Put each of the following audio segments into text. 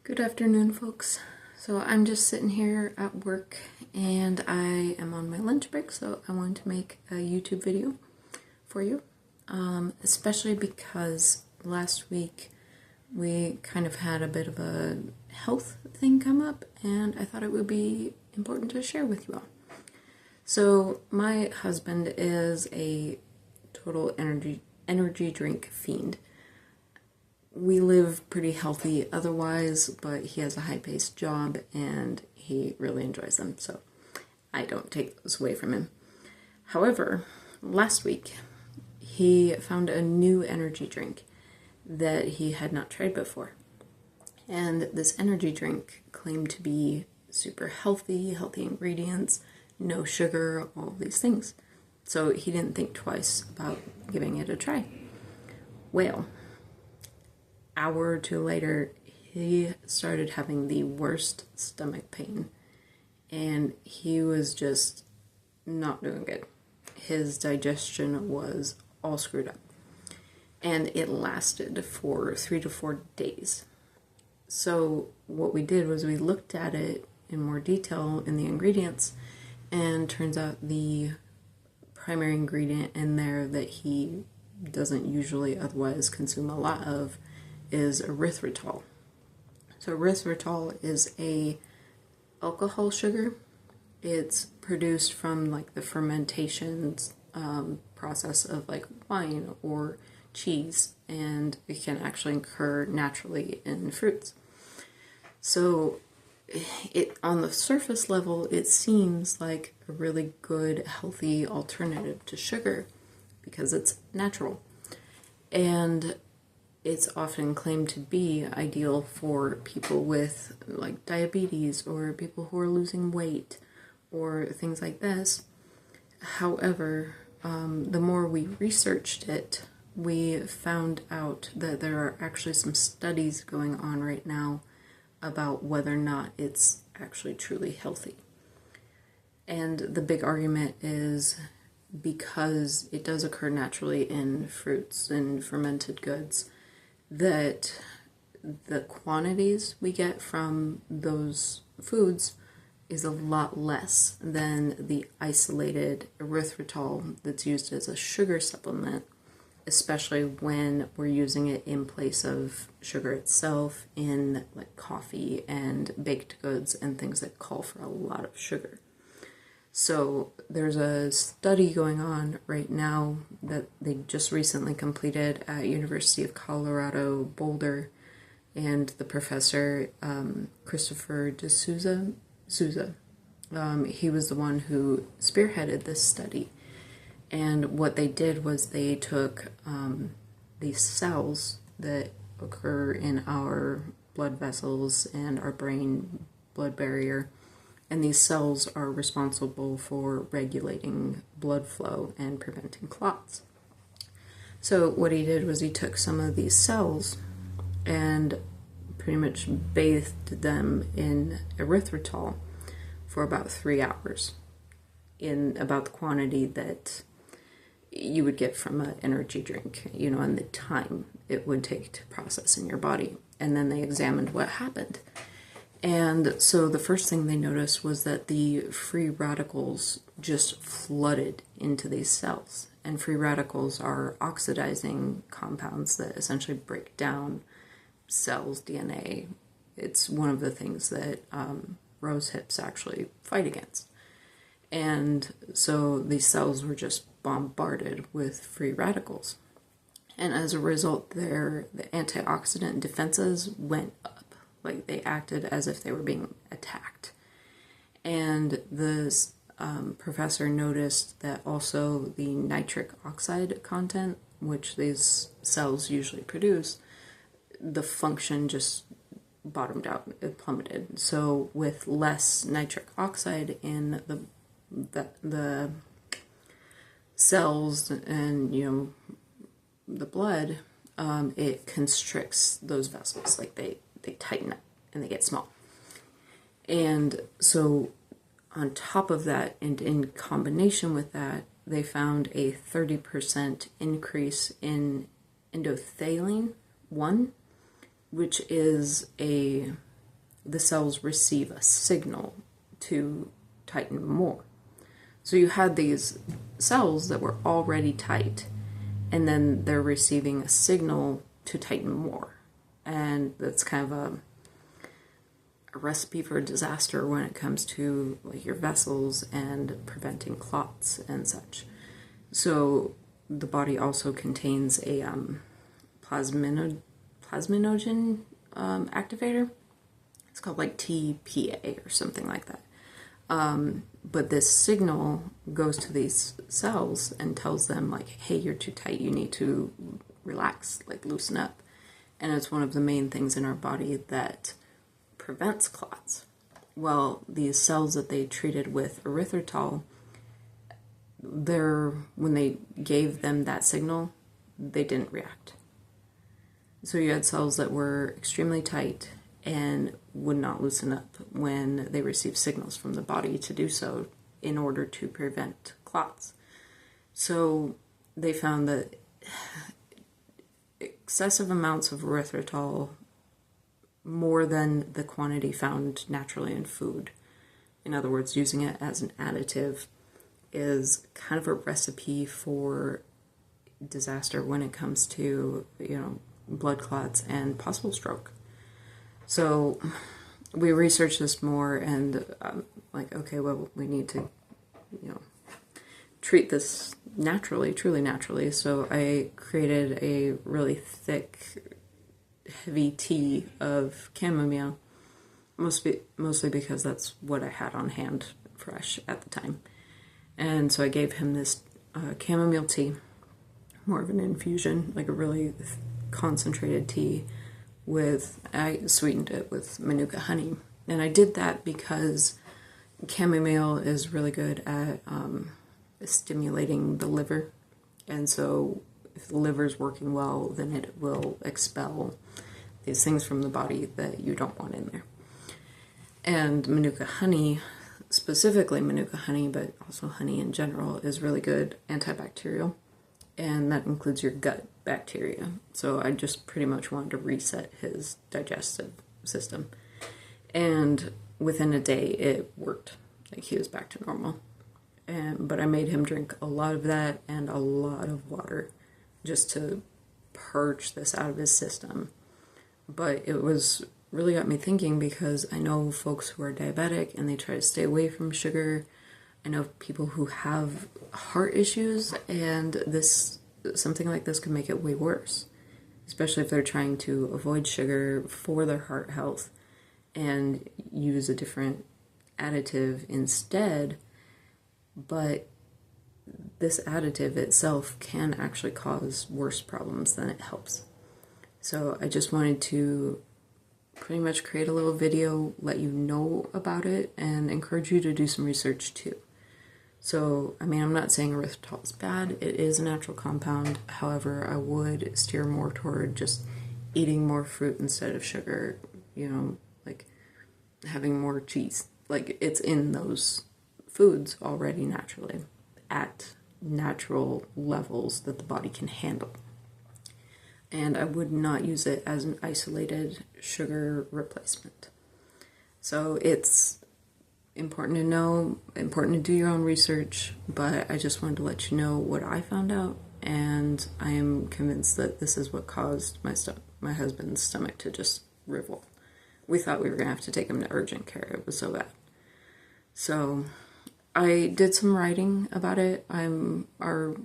Good afternoon, folks. So I'm just sitting here at work and I am on my lunch break, so I wanted to make a YouTube video for you, especially because last week we kind of had a bit of a health thing come up and I thought it would be important to share with you all. So my husband is a total energy drink fiend. We live pretty healthy otherwise, but he has a high-paced job and he really enjoys them, so I don't take those away from him. However, last week he found a new energy drink that he had not tried before. And this energy drink claimed to be super healthy ingredients, no sugar, all these things. So he didn't think twice about giving it a try. Well, hour or two later, he started having the worst stomach pain, and he was just not doing good. His digestion was all screwed up, and it lasted for 3 to 4 days. So what we did was we looked at it in more detail in the ingredients, and turns out the primary ingredient in there that he doesn't usually otherwise consume a lot of is erythritol. So erythritol is a alcohol sugar. It's produced from like the fermentation process of like wine or cheese, and it can actually occur naturally in fruits. So it, on the surface level, it seems like a really good, healthy alternative to sugar because it's natural. And it's often claimed to be ideal for people with like diabetes or people who are losing weight or things like this. However, the more we researched it, we found out that there are actually some studies going on right now about whether or not it's actually truly healthy. And the big argument is because it does occur naturally in fruits and fermented goods, that the quantities we get from those foods is a lot less than the isolated erythritol that's used as a sugar supplement, especially when we're using it in place of sugar itself in like coffee and baked goods and things that call for a lot of sugar. So there's a study going on right now that they just recently completed at University of Colorado Boulder, and the professor Christopher D'Souza, he was the one who spearheaded this study. And what they did was they took these cells that occur in our blood vessels and our brain blood barrier, and these cells are responsible for regulating blood flow and preventing clots. So what he did was he took some of these cells and pretty much bathed them in erythritol for about 3 hours in about the quantity that you would get from an energy drink, and the time it would take to process in your body. And then they examined what happened. And so the first thing they noticed was that the free radicals just flooded into these cells. And free radicals are oxidizing compounds that essentially break down cells' DNA. It's one of the things that rose hips actually fight against. And so these cells were just bombarded with free radicals. And as a result, the antioxidant defenses went up. Like they acted as if they were being attacked. And the professor noticed that also the nitric oxide content, which these cells usually produce, the function just bottomed out, it plummeted. So with less nitric oxide in the cells and the blood, it constricts those vessels, like they tighten up and they get small. And so on top of that, and in combination with that, they found a 30% increase in endothelin 1, which is a the cells receive a signal to tighten more. So you had these cells that were already tight, and then they're receiving a signal to tighten more. And that's kind of a recipe for disaster when it comes to like your vessels and preventing clots and such. So the body also contains a plasminogen activator. It's called like TPA or something like that. But this signal goes to these cells and tells them like, hey, you're too tight, you need to relax, like loosen up. And it's one of the main things in our body that prevents clots. Well, these cells that they treated with erythritol, when they gave them that signal, they didn't react. So you had cells that were extremely tight and would not loosen up when they received signals from the body to do so in order to prevent clots. So they found that excessive amounts of erythritol, more than the quantity found naturally in food, in other words, using it as an additive, is kind of a recipe for disaster when it comes to, blood clots and possible stroke. So we researched this more, and like, okay, well, we need to, treat this naturally, truly naturally. So I created a really thick, heavy tea of chamomile, mostly because that's what I had on hand fresh at the time. And so I gave him this chamomile tea, more of an infusion, like a really concentrated tea. I sweetened it with Manuka honey. And I did that because chamomile is really good at stimulating the liver. And so if the liver's working well, then it will expel these things from the body that you don't want in there. And Manuka honey, specifically Manuka honey, but also honey in general, is really good antibacterial. And that includes your gut bacteria. So I just pretty much wanted to reset his digestive system. And within a day, it worked. Like, he was back to normal. But I made him drink a lot of that and a lot of water just to purge this out of his system. But it was really got me thinking, because I know folks who are diabetic and they try to stay away from sugar. I know people who have heart issues, and something like this could make it way worse, especially if they're trying to avoid sugar for their heart health and use a different additive instead. But this additive itself can actually cause worse problems than it helps. So I just wanted to pretty much create a little video, let you know about it, and encourage you to do some research too. So, I'm not saying erythritol is bad. It is a natural compound. However, I would steer more toward just eating more fruit instead of sugar, like having more cheese. Like, it's in those foods already naturally at natural levels that the body can handle. And I would not use it as an isolated sugar replacement. So it's important to know, important to do your own research, but I just wanted to let you know what I found out, and I am convinced that this is what caused my husband's stomach to just revolt. We thought we were going to have to take him to urgent care. It was so bad. So I did some writing about it. Our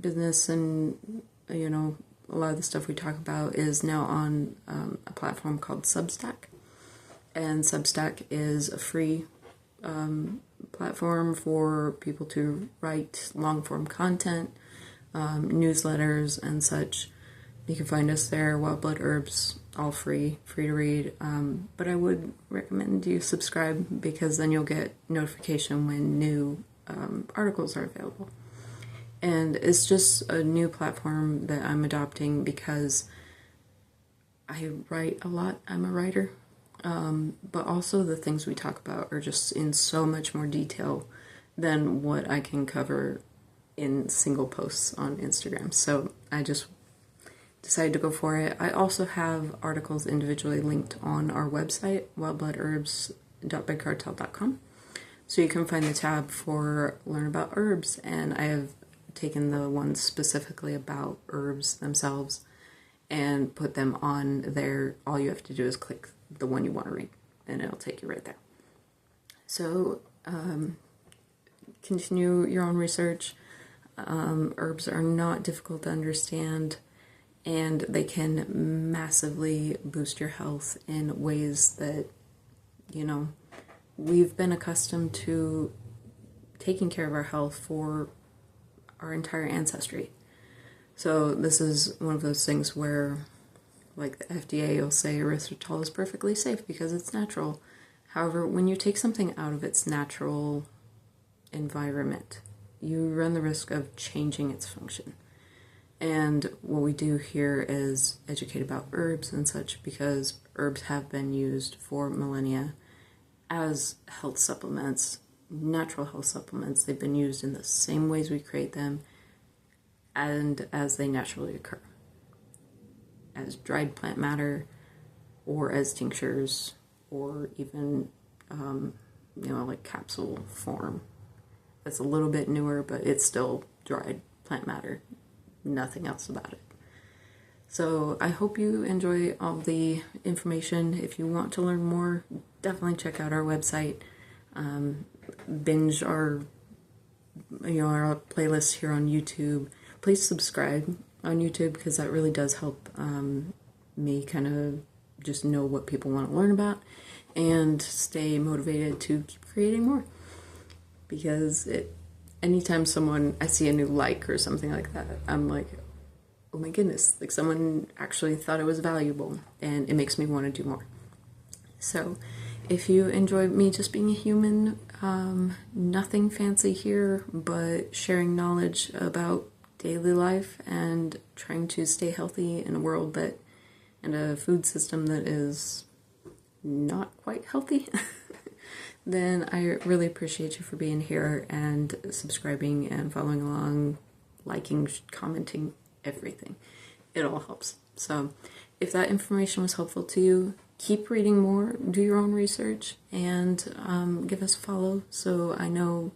business and, a lot of the stuff we talk about is now on a platform called Substack. And Substack is a free platform for people to write long-form content, newsletters and such. You can find us there, Wild Blood Herbs, all free to read. But I would recommend you subscribe, because then you'll get notification when new articles are available. And it's just a new platform that I'm adopting because I write a lot. I'm a writer. But also the things we talk about are just in so much more detail than what I can cover in single posts on Instagram. So I just decided to go for it. I also have articles individually linked on our website, wildbloodherbs.bigcartel.com. So you can find the tab for learn about herbs, and I have taken the ones specifically about herbs themselves and put them on there. All you have to do is click the one you want to read, and it'll take you right there. So continue your own research. Herbs are not difficult to understand, and they can massively boost your health in ways that, you know, we've been accustomed to taking care of our health for our entire ancestry. So this is one of those things where, like, the FDA will say erythritol is perfectly safe because it's natural. However, when you take something out of its natural environment, you run the risk of changing its function. And what we do here is educate about herbs and such, because herbs have been used for millennia as health supplements, natural health supplements. They've been used in the same ways we create them and as they naturally occur, as dried plant matter or as tinctures or even, like capsule form. It's a little bit newer, but it's still dried plant matter. Nothing else about it. So I hope you enjoy all the information. If you want to learn more, definitely check out our website. Binge our playlist here on YouTube. Please subscribe on YouTube, because that really does help me kind of just know what people want to learn about and stay motivated to keep creating more. Because anytime I see a new like or something like that, I'm like, oh my goodness, like someone actually thought it was valuable, and it makes me want to do more. So if you enjoy me just being a human, nothing fancy here, but sharing knowledge about daily life and trying to stay healthy in a world and a food system that is not quite healthy, then I really appreciate you for being here and subscribing and following along, liking, commenting, everything. It all helps. So if that information was helpful to you, keep reading more, do your own research, and give us a follow so I know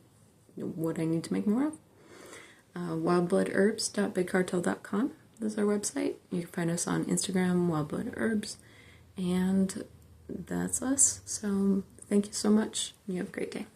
what I need to make more of. Wildbloodherbs.bigcartel.com is our website. You can find us on Instagram, wildbloodherbs, and that's us. So thank you so much. You have a great day.